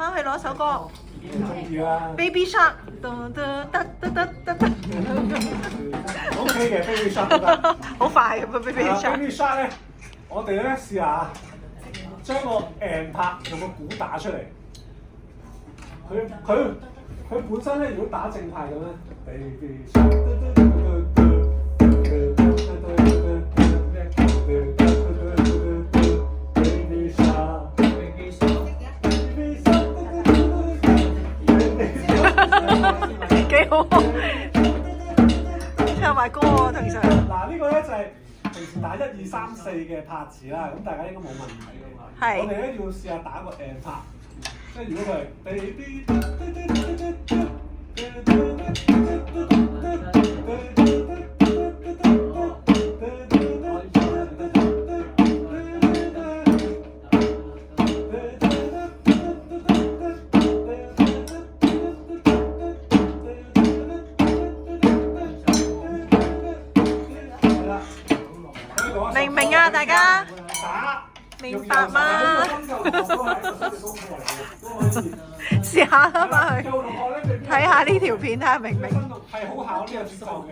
翻去攞首歌你中意啦。 ，Baby Shark，噔噔噔噔噔噔噔， OK 嘅 Baby Shark 都得。好快嘅 Baby Shark。 Baby Shark 咧，我哋咧試下將個 M 拍用個鼓打出嚟。佢本身咧，如果打正拍咁咧，Baby Shark。幾好，唱埋歌喎，平常。嗱，呢個咧就係平時打1、2、3、4嘅拍子啦，咁大家應該冇問題嘅。係。我哋咧要試下打個 M 拍，即係如果佢係 baby， 明唔明啊？大家打明白嗎？試下啦，翻去睇下呢條片，睇下明唔明？係好考呢個節奏嘅。